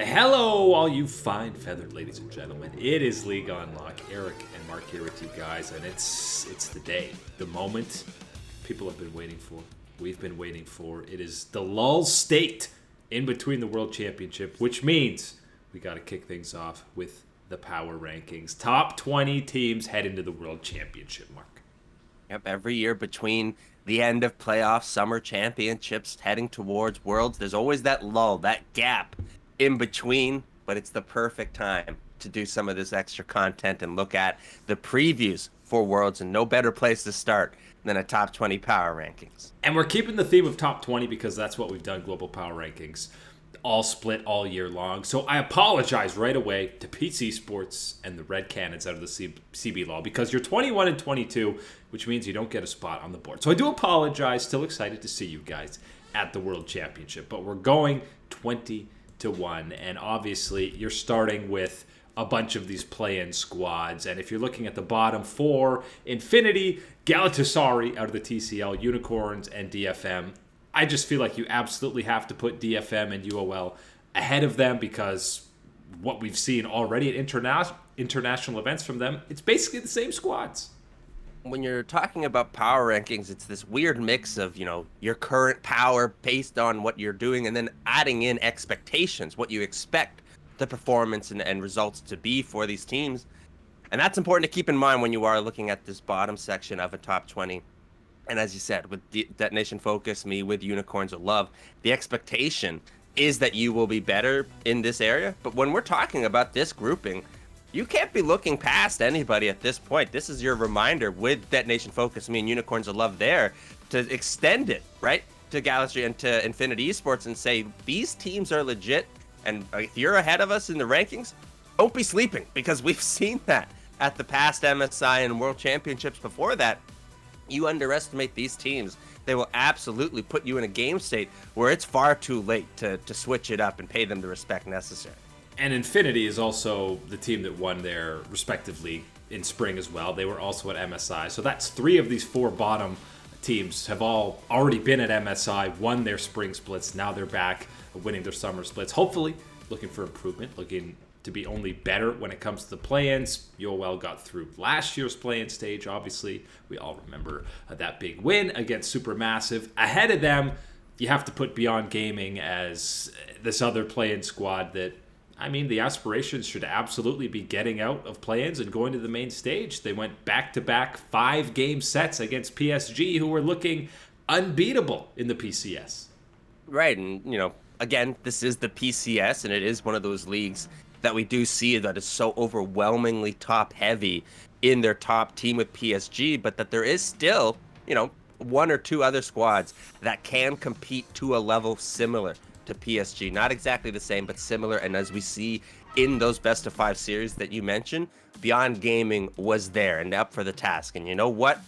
Hello, all you fine feathered ladies and gentlemen. It is League on Lock. Eric and Mark here with you guys, and it's the day, the moment people have been waiting for. We've been waiting for. It is the lull state in between the World Championship, which means we got to kick things off with the power rankings. Top 20 teams head into the World Championship, Mark. Yep, every year between the end of playoffs, summer championships, heading towards Worlds, there's always that lull, that gap in between, but it's the perfect time to do some of this extra content and look at the previews for Worlds, and no better place to start than a top 20 power rankings. And we're keeping the theme of top 20 because that's what we've done, global power rankings, all split all year long. So I apologize right away to PC Sports and the Red Cannons out of the CB Law because you're 21 and 22, which means you don't get a spot on the board. So I do apologize. Still excited to see you guys at the World Championship, but we're going 20-1, and obviously you're starting with a bunch of these play-in squads, and if you're looking at the bottom four, Infinity, Galatasaray out of the TCL, Unicorns, and DFM, I just feel like you absolutely have to put DFM and UOL ahead of them because what we've seen already at international events from them, it's basically the same squads. When you're talking about power rankings, it's this weird mix of, your current power based on what you're doing and then adding in expectations, what you expect the performance and results to be for these teams. And that's important to keep in mind when you are looking at this bottom section of a top 20. And as you said, with Detonation Focus, me with Unicorns of Love, the expectation is that you will be better in this area. But when we're talking about this grouping, you can't be looking past anybody at this point. This is your reminder with Detonation Focus, me and Unicorns of Love there to extend it, right, to Galaxy and to Infinity Esports and say, these teams are legit. And if you're ahead of us in the rankings, don't be sleeping, because we've seen that at the past MSI and World Championships before that. You underestimate these teams, they will absolutely put you in a game state where it's far too late to switch it up and pay them the respect necessary. And Infinity is also the team that won their respective league in spring as well. They were also at MSI. So that's three of these four bottom teams have all already been at MSI, won their spring splits. Now they're back winning their summer splits. Hopefully looking for improvement, looking to be only better when it comes to the play-ins. UOL got through last year's play-in stage, obviously. We all remember that big win against Supermassive. Ahead of them, you have to put Beyond Gaming as this other play-in squad that, the aspirations should absolutely be getting out of play-ins and going to the main stage. They went back-to-back 5-game sets against PSG, who were looking unbeatable in the PCS. Right, and, again, this is the PCS, and it is one of those leagues that we do see that is so overwhelmingly top-heavy in their top team with PSG, but that there is still, one or two other squads that can compete to a level similar to PSG. Not exactly the same, but similar. And as we see in those best-of-5 series that you mentioned, Beyond Gaming was there and up for the task. And you know what?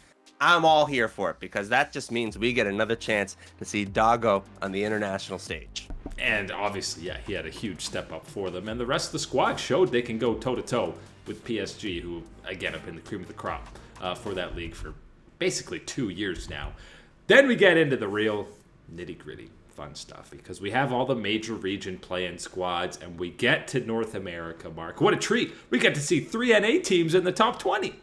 I'm all here for it, because that just means we get another chance to see Doggo on the international stage. And obviously, he had a huge step up for them. And the rest of the squad showed they can go toe-to-toe with PSG, who, again, have been the cream of the crop for that league for basically 2 years now. Then we get into the real nitty-gritty fun stuff, because we have all the major region play-in squads, and we get to North America, Mark. What a treat. We get to see 3 NA teams in the top 20.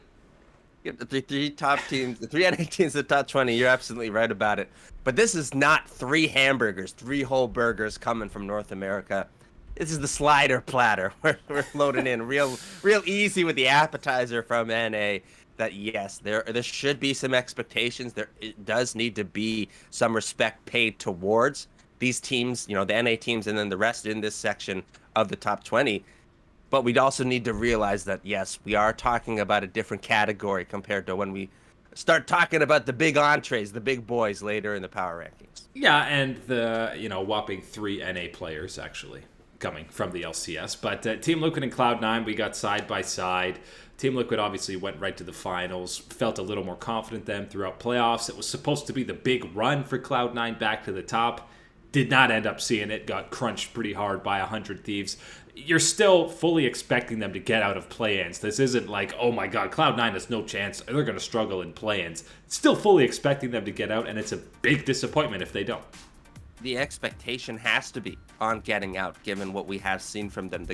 The three top teams, the 3 NA teams in the top 20, you're absolutely right about it. But this is not 3 hamburgers, 3 whole burgers coming from North America. This is the slider platter. We're loading in real easy with the appetizer from NA. That yes, there should be some expectations. It does need to be some respect paid towards these teams, the NA teams, and then the rest in this section of the top 20. But we'd also need to realize that, yes, we are talking about a different category compared to when we start talking about the big entrees, the big boys later in the power rankings. Yeah, and the, whopping 3 NA players actually coming from the LCS. But Team Liquid and Cloud9, we got side by side. Team Liquid obviously went right to the finals, felt a little more confident then throughout playoffs. It was supposed to be the big run for Cloud9 back to the top. Did not end up seeing it, got crunched pretty hard by 100 Thieves. You're still fully expecting them to get out of play-ins. This isn't like, oh my god, Cloud9 has no chance, they're going to struggle in play-ins. Still fully expecting them to get out, and it's a big disappointment if they don't. the expectation has to be on getting out, given what we have seen from them.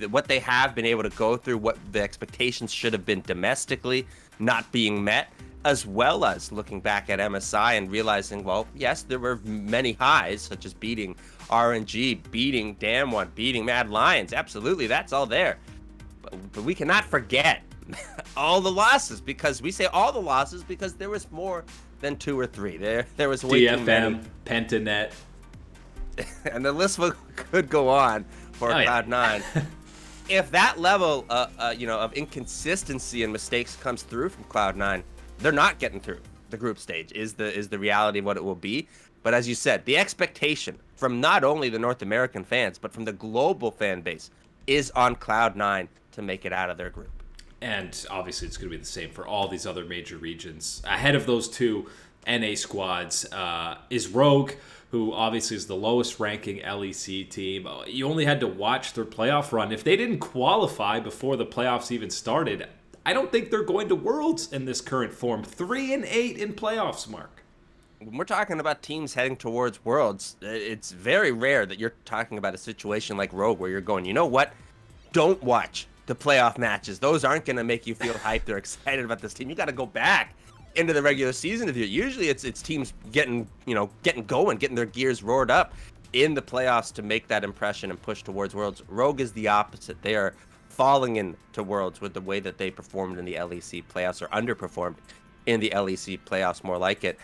What they have been able to go through, what the expectations should have been domestically, not being met, as well as looking back at MSI and realizing, well, yes, there were many highs, such as beating RNG, beating Damwon, beating Mad Lions. Absolutely, that's all there. But we cannot forget all the losses, because we say all the losses because there was more than 2 or 3. There was way too many. DFM, Pentanet. And the list could go on for Cloud9. If that level of inconsistency and mistakes comes through from Cloud9, they're not getting through the group stage, is the reality of what it will be. But as you said, the expectation from not only the North American fans, but from the global fan base is on Cloud9 to make it out of their group. And obviously it's going to be the same for all these other major regions. Ahead of those two NA squads is Rogue, who obviously is the lowest ranking LEC team. You only had to watch their playoff run. If they didn't qualify before the playoffs even started, I don't think they're going to Worlds in this current form. 3-8 in playoffs, Mark. When we're talking about teams heading towards Worlds, it's very rare that you're talking about a situation like Rogue where you're going, you know what? Don't watch the playoff matches. Those aren't going to make you feel hyped or excited about this team. You got to go back into the regular season. Usually it's teams getting going, getting their gears roared up in the playoffs to make that impression and push towards Worlds. Rogue is the opposite. They are falling into Worlds with the way that they performed in the LEC playoffs, or underperformed in the LEC playoffs, more like it.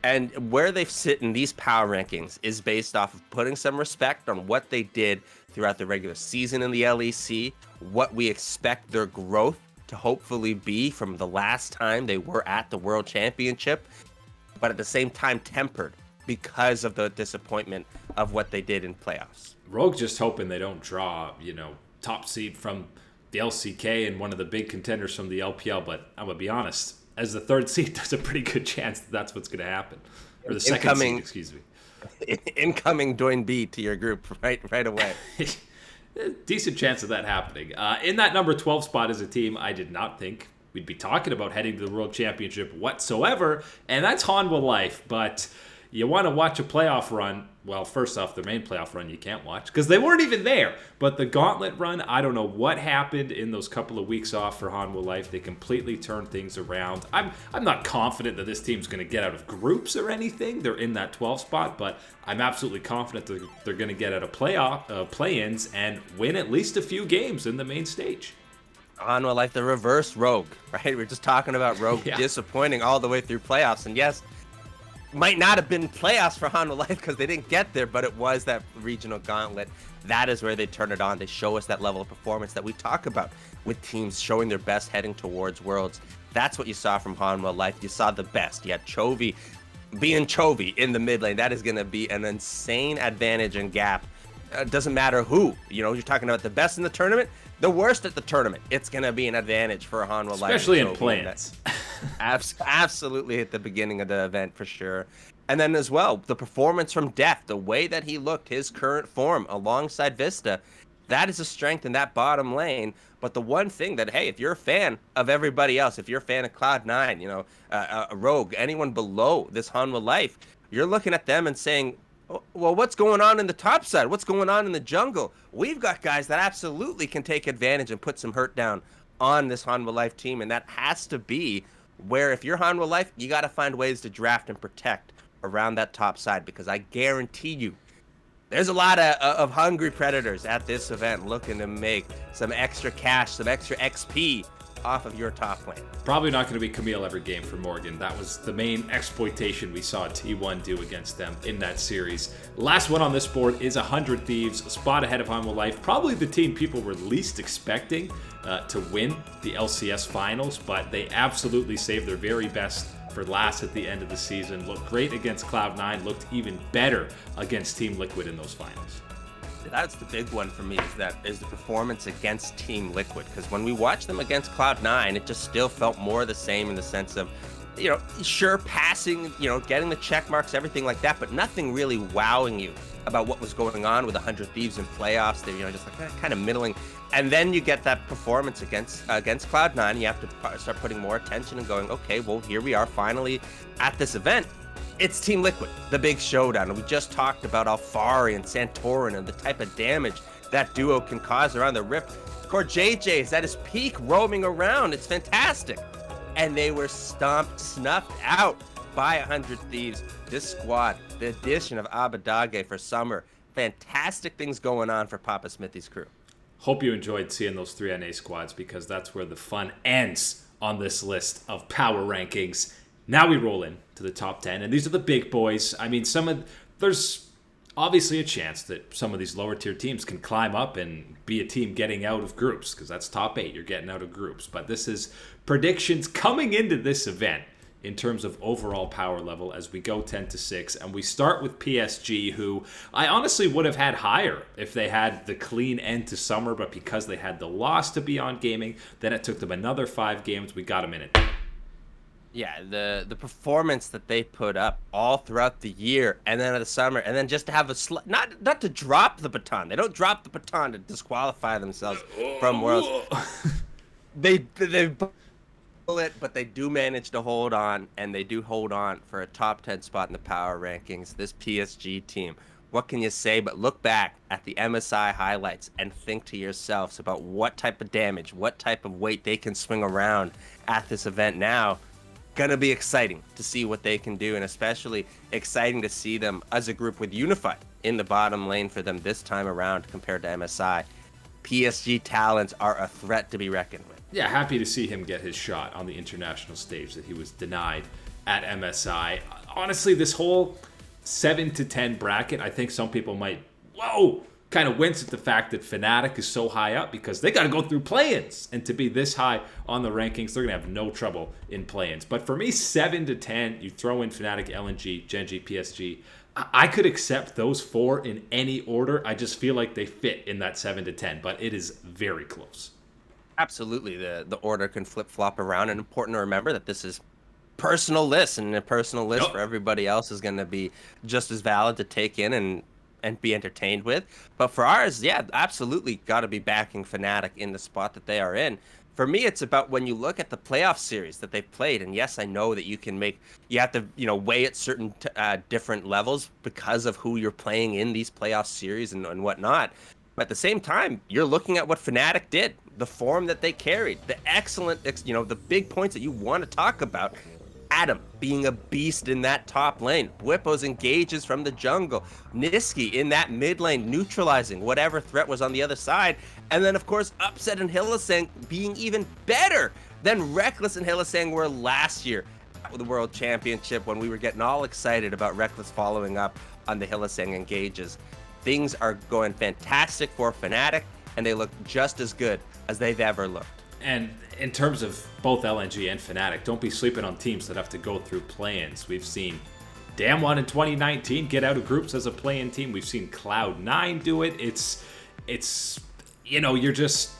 And where they sit in these power rankings is based off of putting some respect on what they did throughout the regular season in the LEC, what we expect their growth to hopefully be from the last time they were at the World Championship, but at the same time tempered because of the disappointment of what they did in playoffs. Rogue just hoping they don't draw, top seed from the LCK and one of the big contenders from the LPL, but I'm going to be honest, as the third seed, there's a pretty good chance that that's what's going to happen. Or the second seed, excuse me. Incoming Doin B to your group right away. Decent chance of that happening. In that number 12 spot is a team I did not think we'd be talking about heading to the World Championship whatsoever, and that's Hanwha Life. But you want to watch a playoff run. Well, first off, their main playoff run you can't watch because they weren't even there. But the gauntlet run, I don't know what happened in those couple of weeks off for Hanwha Life. They completely turned things around. I'm not confident that this team's going to get out of groups or anything. They're in that 12 spot, but I'm absolutely confident that they're going to get out of play-ins and win at least a few games in the main stage. Hanwha Life, the reverse Rogue, right? We're just talking about Rogue disappointing all the way through playoffs, and yes, might not have been playoffs for Hanwha Life because they didn't get there, but it was that regional gauntlet. That is where they turn it on. They show us that level of performance that we talk about with teams showing their best heading towards Worlds. That's what you saw from Hanwha Life. You saw the best. You had Chovy being Chovy in the mid lane. That is going to be an insane advantage and gap. Doesn't matter who. You're talking about the best in the tournament, the worst at the tournament. It's going to be an advantage for Hanwha Life. Especially in play-ins. Absolutely at the beginning of the event for sure. And then as well, the performance from Def, the way that he looked, his current form alongside Vista, that is a strength in that bottom lane. But the one thing that, hey, if you're a fan of everybody else, if you're a fan of Cloud9, Rogue, anyone below this Hanwha Life, you're looking at them and saying, well, what's going on in the top side? What's going on in the jungle? We've got guys that absolutely can take advantage and put some hurt down on this Hanwha Life team, and that has to be where if you're Hanwha Life, you got to find ways to draft and protect around that top side, because I guarantee you there's a lot of hungry predators at this event looking to make some extra cash, some extra XP off of your top lane. Probably not going to be Camille every game for Morgan. That was the main exploitation we saw T1 do against them in that series. Last one on this board is 100 Thieves, a spot ahead of Hanwha Life. Probably the team people were least expecting to win the LCS finals, but they absolutely saved their very best for last at the end of the season. Looked great against Cloud9, looked even better against Team Liquid in those finals. That's the big one for me, is the performance against Team Liquid, because when we watched them against Cloud9, it just still felt more the same in the sense of, sure, passing, getting the check marks, everything like that, but nothing really wowing you about what was going on with 100 Thieves in playoffs. They're, just like kind of middling. And then you get that performance against Cloud9. You have to start putting more attention and going, okay, well, here we are finally at this event. It's Team Liquid, the big showdown. And we just talked about Alfari and Santorin and the type of damage that duo can cause around the Rift. Core JJ is at his peak, roaming around. It's fantastic. And they were snuffed out by 100 Thieves. This squad, the addition of Abadage for summer, fantastic things going on for Papa Smithy's crew. Hope you enjoyed seeing those 3 NA squads, because that's where the fun ends on this list of power rankings. Now we roll in to the top 10, and these are the big boys. I mean, there's obviously a chance that some of these lower tier teams can climb up and be a team getting out of groups, because that's top 8. You're getting out of groups. But this is predictions coming into this event in terms of overall power level as we go 10 to 6. And we start with PSG, who I honestly would have had higher if they had the clean end to summer, but because they had the loss to Beyond Gaming, then it took them another 5 games. We got them in it. Yeah, the performance that they put up all throughout the year and then the summer, and then just to have not to drop the baton. They don't drop the baton to disqualify themselves from Worlds. They pull it, but they do manage to hold on, and they do hold on for a top 10 spot in the power rankings. This PSG team, what can you say but look back at the MSI highlights and think to yourselves about what type of damage, what type of weight they can swing around at this event now. Gonna be exciting to see what they can do, and especially exciting to see them as a group with Unified in the bottom lane for them this time around compared to MSI. PSG talents are a threat to be reckoned with. Yeah, happy to see him get his shot on the international stage that he was denied at MSI. Honestly, this whole 7 to 10 bracket, I think some people might, kind of wince at the fact that Fnatic is so high up, because they got to go through play-ins. And to be this high on the rankings, they're going to have no trouble in play-ins. But for me, 7 to 10, you throw in Fnatic, LNG, Gen.G, PSG, I could accept those 4 in any order. I just feel like they fit in that 7 to 10, but it is very close. Absolutely, the order can flip-flop around, and important to remember that this is personal list, and a personal list for everybody else is going to be just as valid to take in and be entertained with. But for ours, yeah, absolutely got to be backing Fnatic in the spot that they are in. For me, it's about when you look at the playoff series that they've played, and yes, I know that you have to, weigh at certain different levels because of who you're playing in these playoff series and whatnot. But at the same time, you're looking at what Fnatic did, the form that they carried, the excellent, the big points that you want to talk about. Adam being a beast in that top lane. Bwipo's engages from the jungle. Niski in that mid lane neutralizing whatever threat was on the other side. And then, of course, Upset and Hylissang being even better than Reckless and Hylissang were last year at the World Championship, when we were getting all excited about Reckless following up on the Hylissang engages. Things are going fantastic for Fnatic, and they look just as good as they've ever looked. And in terms of both LNG and Fnatic, don't be sleeping on teams that have to go through play-ins. We've seen Damwon in 2019 get out of groups as a play-in team. We've seen Cloud9 do it. It's you're just,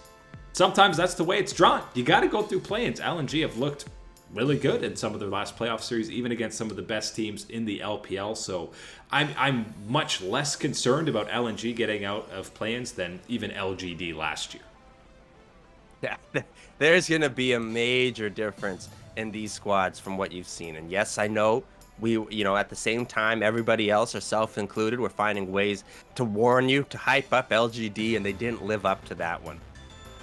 sometimes that's the way it's drawn. You got to go through play-ins. LNG have looked really good in some of their last playoff series, even against some of the best teams in the LPL. So I'm much less concerned about LNG getting out of play-ins than even LGD last year. Yeah, there's going to be a major difference in these squads from what you've seen. And yes, I know we, at the same time, everybody else, ourselves included, we're finding ways to warn you, to hype up LGD, and they didn't live up to that one.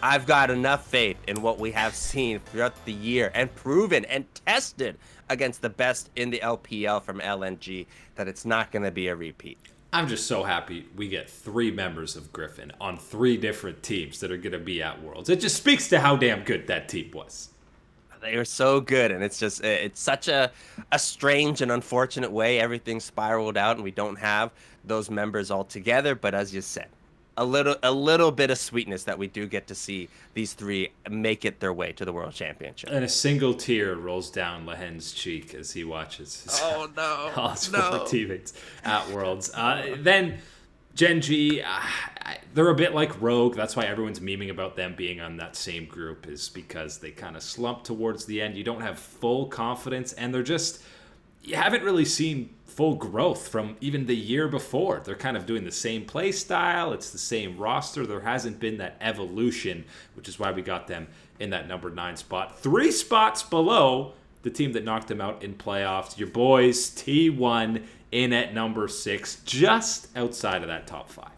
I've got enough faith in what we have seen throughout the year and proven and tested against the best in the LPL from LNG that it's not going to be a repeat. I'm just so happy we get 3 members of Griffin on 3 different teams that are going to be at Worlds. It just speaks to how damn good that team was. They are so good, and it's such a strange and unfortunate way everything spiraled out, and we don't have those members all together. But as you said, a little bit of sweetness that we do get to see these 3 make it their way to the World Championship. And a single tear rolls down Lahen's cheek as he watches his, all his former teammates at Worlds. Then Gen.G, they're a bit like Rogue. That's why everyone's memeing about them being on that same group, is because they kind of slump towards the end. You don't have full confidence, and you haven't really seen full growth from even the year before. They're kind of doing the same play style. It's the same roster. There hasn't been that evolution, which is why we got them in that number 9 spot. 3 spots below the team that knocked them out in playoffs. Your boys, T1 in at number 6, just outside of that top 5.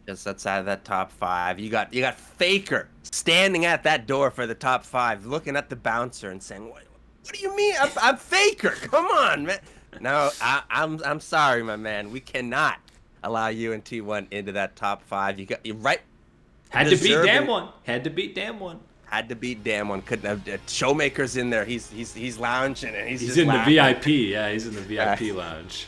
Just outside of that top 5. You got Faker standing at that door for the top 5, looking at the bouncer and saying, what do you mean? I'm Faker. Come on, man. No, I'm sorry, my man. We cannot allow you and T1 into that top 5. You're right. Had to beat Damwon. Had to beat Damwon. Had to beat Damwon. Couldn't have. Showmaker's in there. He's lounging and he's just in laughing. the VIP. Yeah, he's in the VIP lounge.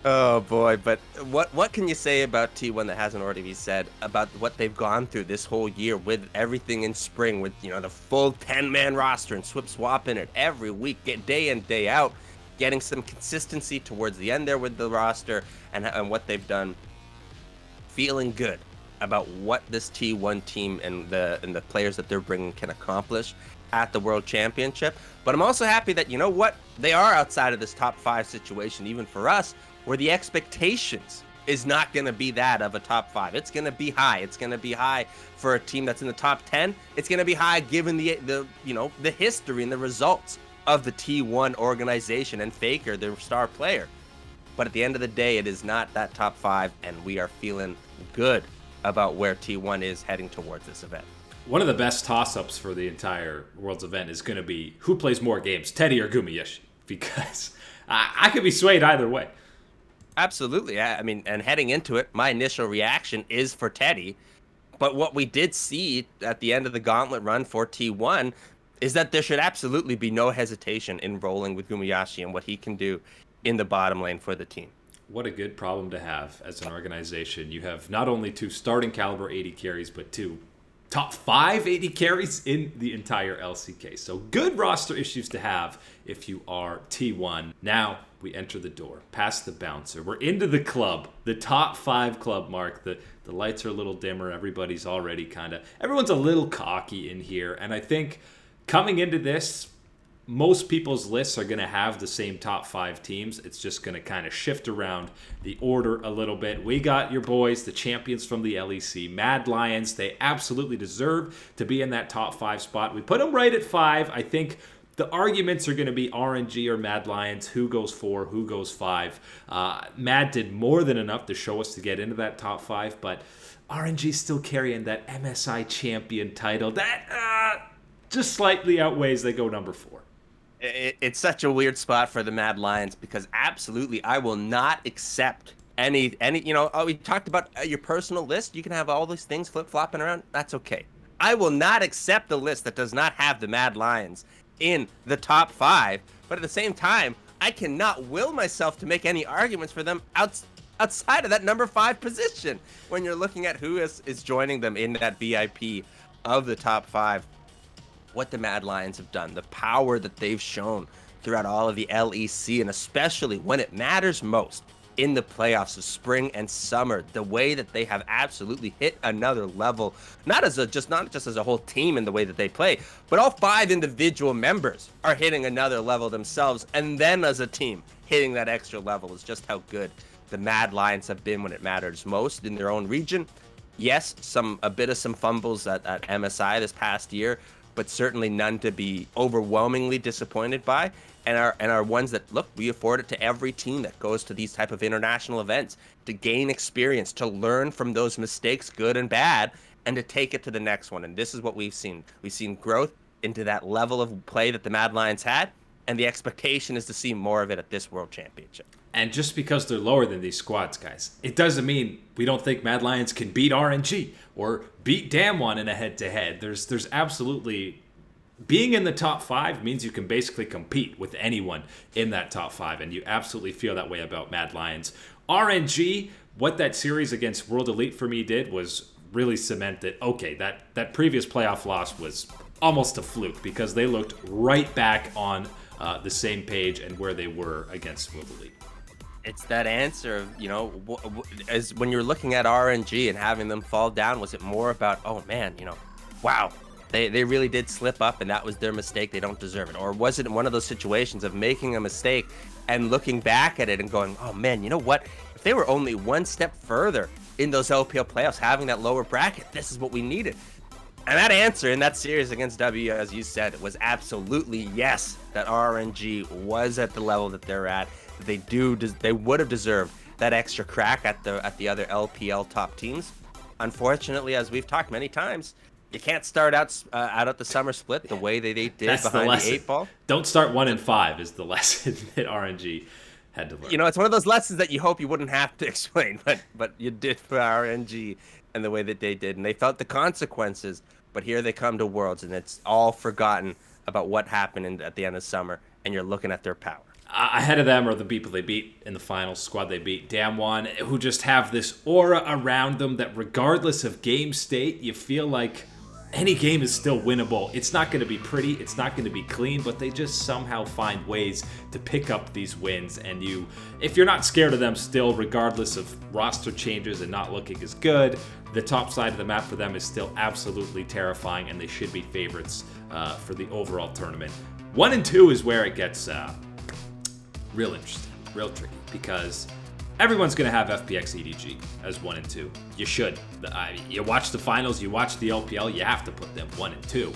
Oh boy, but what can you say about T1 that hasn't already been said about what they've gone through this whole year with everything in spring, with the full 10-man roster and swap in it every week, day in, day out, getting some consistency towards the end there with the roster and what they've done. Feeling good about what this T1 team and the players that they're bringing can accomplish at the World Championship. But I'm also happy that, they are outside of this top 5 situation, even for us, where the expectations is not going to be that of a top 5. It's going to be high. It's going to be high for a team that's in the top 10. It's going to be high given the history and the results of the T1 organization and Faker, their star player. But at the end of the day, it is not that top 5, and we are feeling good about where T1 is heading towards this event. One of the best toss-ups for the entire Worlds event is going to be who plays more games, Teddy or Gumiyoshi, because I could be swayed either way. Absolutely. I mean, and heading into it, my initial reaction is for Teddy. But what we did see at the end of the gauntlet run for T1 is that there should absolutely be no hesitation in rolling with Gumiyoshi and what he can do in the bottom lane for the team. What a good problem to have as an organization. You have not only 2 starting caliber 80 carries, but 2 top 5 80 carries in the entire LCK. So good roster issues to have if you are T1. Now we enter the door, past the bouncer. We're into the club, the top 5 club mark. The lights are a little dimmer. Everybody's already everyone's a little cocky in here. And I think coming into this, most people's lists are going to have the same top 5 teams. It's just going to kind of shift around the order a little bit. We got your boys, the champions from the LEC, Mad Lions. They absolutely deserve to be in that top 5 spot. We put them right at 5. I think the arguments are going to be RNG or Mad Lions. Who goes 4? Who goes 5? Mad did more than enough to show us to get into that top 5, but RNG still carrying that MSI champion title. That just slightly outweighs. They go number 4. It's such a weird spot for the Mad Lions because absolutely I will not accept any we talked about your personal list. You can have all these things flip-flopping around. That's okay. I will not accept a list that does not have the Mad Lions in the top 5, but at the same time, I cannot will myself to make any arguments for them outside of that number 5 position when you're looking at who is joining them in that VIP of the top 5. What the Mad Lions have done, the power that they've shown throughout all of the LEC, and especially when it matters most in the playoffs of spring and summer, the way that they have absolutely hit another level, not just as a whole team in the way that they play, but all 5 individual members are hitting another level themselves, and then as a team hitting that extra level is just how good the Mad Lions have been when it matters most in their own region. Yes, a bit of some fumbles at MSI this past year, but certainly none to be overwhelmingly disappointed by, and are ones that, look, we afford it to every team that goes to these type of international events to gain experience, to learn from those mistakes, good and bad, and to take it to the next one. And this is what we've seen. We've seen growth into that level of play that the Mad Lions had, and the expectation is to see more of it at this World Championship. And just because they're lower than these squads, guys, it doesn't mean we don't think Mad Lions can beat RNG or beat Damwon in a head-to-head. There's absolutely... Being in the top 5 means you can basically compete with anyone in that top 5, and you absolutely feel that way about Mad Lions. RNG, what that series against World Elite for me did was really cement that, okay, that previous playoff loss was almost a fluke because they looked right back on the same page and where they were against World Elite. It's that answer of, as when you're looking at RNG and having them fall down, was it more about, oh man, wow, they really did slip up and that was their mistake, they don't deserve it? Or was it one of those situations of making a mistake and looking back at it and going, oh man, you know what? If they were only one step further in those LPL playoffs, having that lower bracket, this is what we needed. And that answer in that series against W, as you said, was absolutely yes. That RNG was at the level that they're at. They would have deserved that extra crack at the other LPL top teams. Unfortunately, as we've talked many times, you can't start out at the summer split the way they did behind the 8 ball. Don't start 1-5 is the lesson that RNG had to learn. You know, it's one of those lessons that you hope you wouldn't have to explain, but you did for RNG and the way that they did, and they felt the consequences. But here they come to Worlds, and it's all forgotten about what happened at the end of summer, and you're looking at their power. Ahead of them are the people they beat in the final squad they beat, Damwon, who just have this aura around them that regardless of game state, you feel like any game is still winnable. It's not going to be pretty, it's not going to be clean, but they just somehow find ways to pick up these wins. And if you're not scared of them still, regardless of roster changes and not looking as good, the top side of the map for them is still absolutely terrifying, and they should be favorites for the overall tournament. 1 and 2 is where it gets real interesting, real tricky, because everyone's going to have FPX EDG as 1 and 2. You should. You watch the finals, you watch the LPL, you have to put them 1 and 2.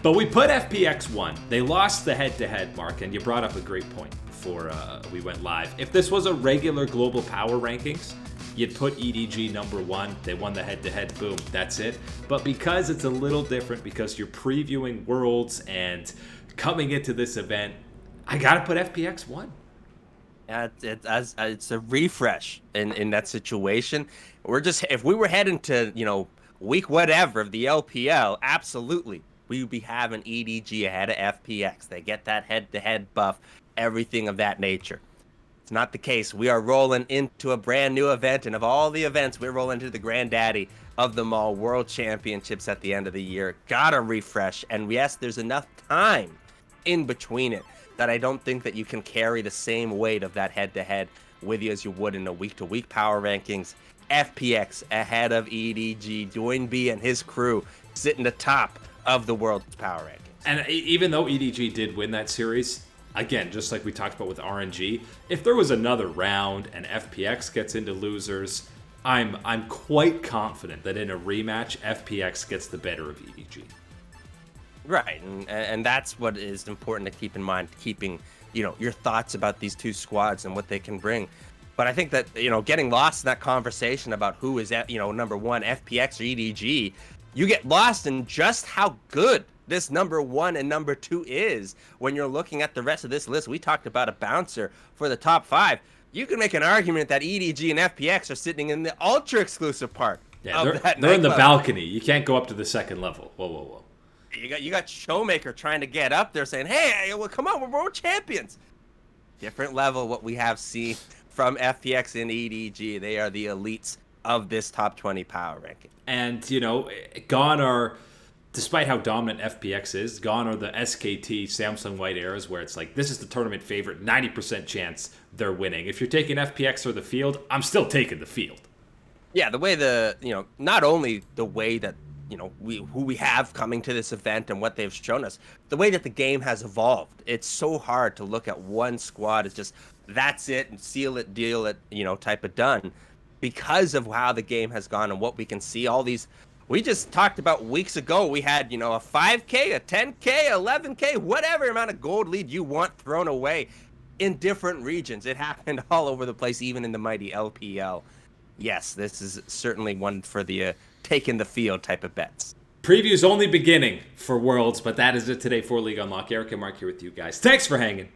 But we put FPX 1. They lost the head-to-head, Mark, and you brought up a great point before we went live. If this was a regular global power rankings, you'd put EDG number 1. They won the head-to-head, boom, that's it. But because it's a little different, because you're previewing Worlds and coming into this event, I got to put FPX 1. Yeah, it's a refresh in that situation. If we were heading to, week whatever of the LPL, absolutely, we would be having EDG ahead of FPX. They get that head-to-head buff, everything of that nature. It's not the case. We are rolling into a brand new event, and of all the events, we're rolling into the granddaddy of them all, World Championships at the end of the year. Gotta refresh, and yes, there's enough time in between it that I don't think that you can carry the same weight of that head-to-head with you as you would in a week-to-week power rankings. FPX ahead of EDG, Doing B and his crew sitting atop of the world's power rankings. And even though EDG did win that series, again, just like we talked about with RNG, if there was another round and FPX gets into losers, I'm quite confident that in a rematch, FPX gets the better of EDG. Right, and that's what is important to keep in mind, keeping, your thoughts about these two squads and what they can bring. But I think that, getting lost in that conversation about who is, number 1, FPX or EDG, you get lost in just how good this number 1 and number 2 is when you're looking at the rest of this list. We talked about a bouncer for the top 5. You can make an argument that EDG and FPX are sitting in the ultra-exclusive part of that. They're in the balcony. You can't go up to the second level. Whoa. You got Showmaker trying to get up there saying, hey, well, come on, we're world champions. Different level what we have seen from FPX and EDG. They are the elites of this top 20 power ranking. And, gone are, despite how dominant FPX is, gone are the SKT Samsung White eras where it's like, this is the tournament favorite, 90% chance they're winning. If you're taking FPX or the field, I'm still taking the field. Yeah, the way not only the way that, who we have coming to this event and what they've shown us, the way that the game has evolved. It's so hard to look at one squad as just, that's it, and seal it, deal it, type of done. Because of how the game has gone and what we can see, all these, we just talked about weeks ago, we had, a 5K, a 10K, 11K, whatever amount of gold lead you want thrown away in different regions. It happened all over the place, even in the mighty LPL. Yes, this is certainly one for the taking the field type of bets. Preview's only beginning for Worlds, but that is it today for League Unlock. Eric and Mark here with you guys. Thanks for hanging.